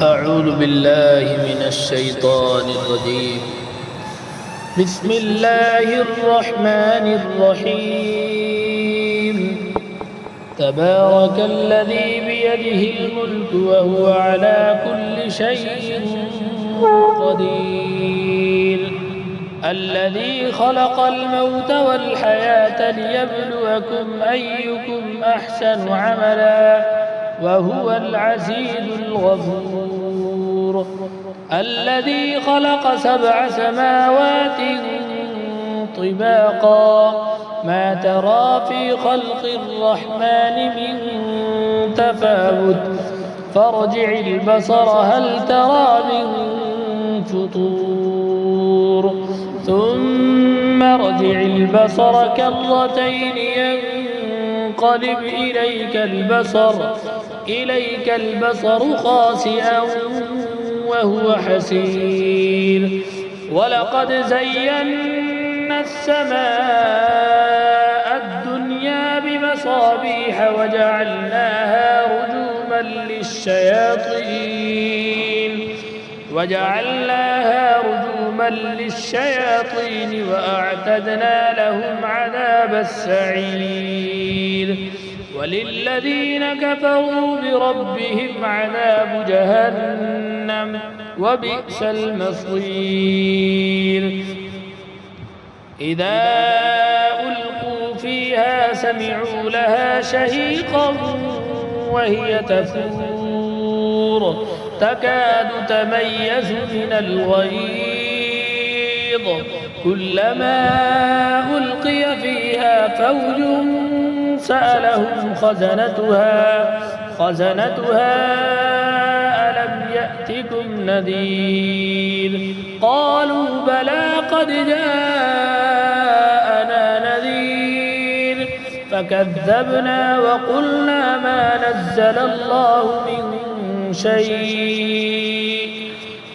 أعوذ بالله من الشيطان الرجيم. بسم الله الرحمن الرحيم. تبارك الذي بيده الملك وهو على كل شيء قدير. الذي خلق الموت والحياة ليبلوكم أيكم أحسن عملا وهو العزيز الغفور. الذي خلق 7 سماوات طباقا ما ترى في خلق الرحمن من تفاوت فارجع البصر هل ترى من فطور ثم ارجع البصر كرتين ينقلب إليك البصر خاسئا وهو حسير. ولقد زينا السماء الدنيا بمصابيح وجعلناها رجوما للشياطين وأعتدنا لهم عذاب السعير. وللذين كفروا بربهم عذاب جهنم وبئس المصير. إذا ألقوا فيها سمعوا لها شهيقا وهي تفور تكاد تميز من الغيظ كلما ألقي فيها فوج سألهم خزنتها ألم يأتكم نذير قالوا بلى قد جاءنا نذير فكذبنا وقلنا ما نزل الله من شيء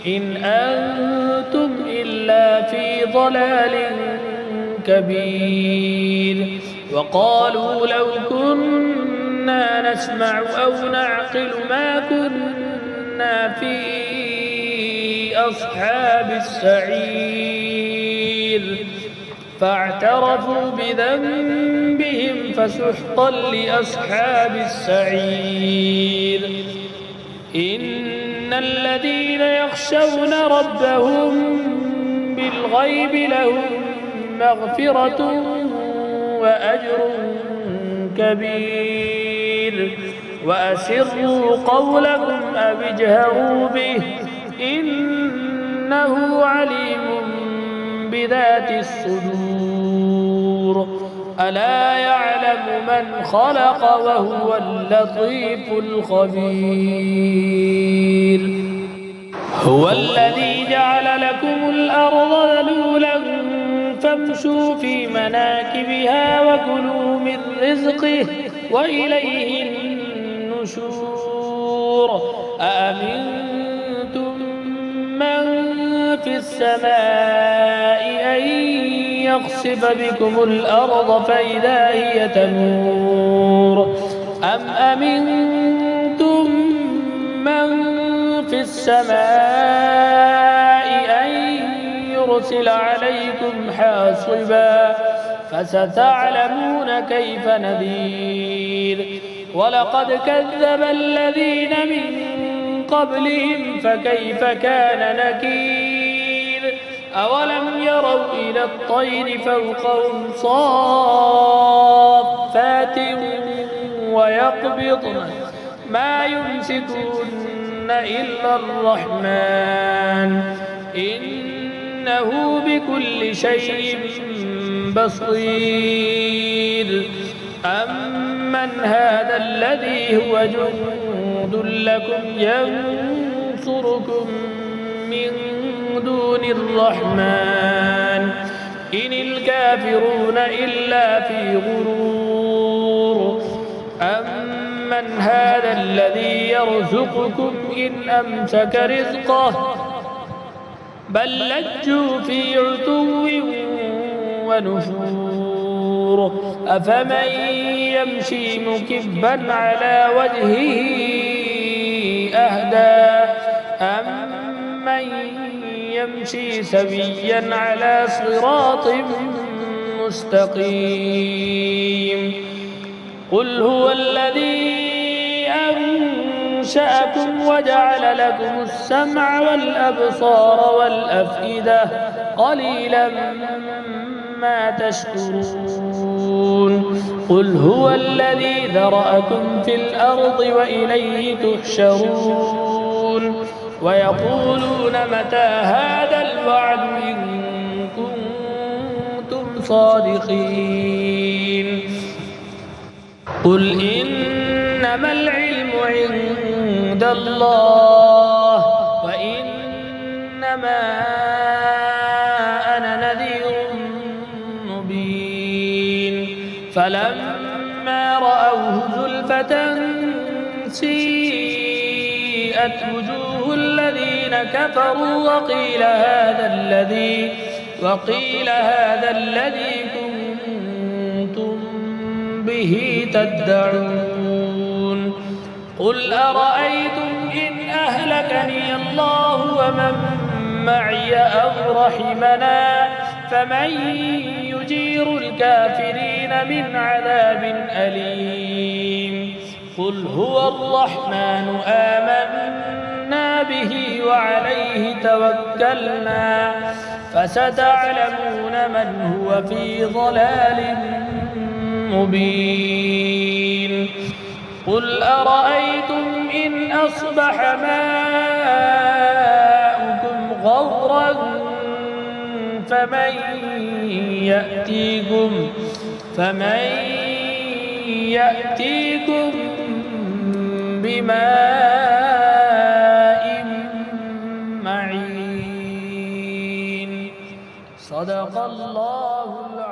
إن أنتم إلا في ضلال كبير. وقالوا لو كنا نسمع أو نعقل ما كنا في أصحاب السعير فاعترفوا بذنبهم فسحقا لأصحاب السعير. إن الذين يخشون ربهم بالغيب لهم مغفرة وأجر كبير. وأسروا قولكم أو اجهروا به إنه عليم بذات الصدور. ألا يعلم من خلق وهو اللطيف الخبير. هو الذي جعل لكم الأرض ذلولا فامشوا في مناكبها وكلوا من رزقه وإليه النشور. أأمنتم من في السماء أن يخسف بكم الأرض فإذا هي تمور أم أمنتم من في السماء أن يرسل عليكم حاصبا فستعلمون كيف نذير. ولقد كذب الذين من قبلهم فكيف كان نكير. أولم يروا إلى الطير فوقهم صافات ويقبضن ما يمسكون إلا الرحمن إنه بكل شيء بصير. أمن هذا الذي هو جند لكم ينصركم من دون الرحمن إن الكافرون إلا في غرور. أمن هذا الذي يرزقكم إن أمسك رزقه بل لجوا في عتو ونفور. أفمن يمشي مكبا على وجهه أهدى يمشي سويا على صراط مستقيم. قل هو الذي أنشأكم وجعل لكم السمع والأبصار والأفئدة قليلا ما تشكرون. قل هو الذي ذرأكم في الأرض وإليه تحشرون. ويقولون متى هذا الوعد إن كنتم صادقين. قل إنما العلم عند الله وإنما أنا نذير مبين. فلما رأوه زلفة سيئت وجوه الذين كفروا وقيل هذا الذي كنتم به تدعون. قل أرأيتم إن أهلكني الله ومن معي أو رحمنا فمن يجير الكافرين من عذاب أليم. قل هو الرحمن آمنا به وعليه توكلنا فستعلمون من هو في ضلال مبين. قل أرأيتم إن أصبح ماؤكم غورا فمن يأتيكم بماء معين. صدق الله العظيم.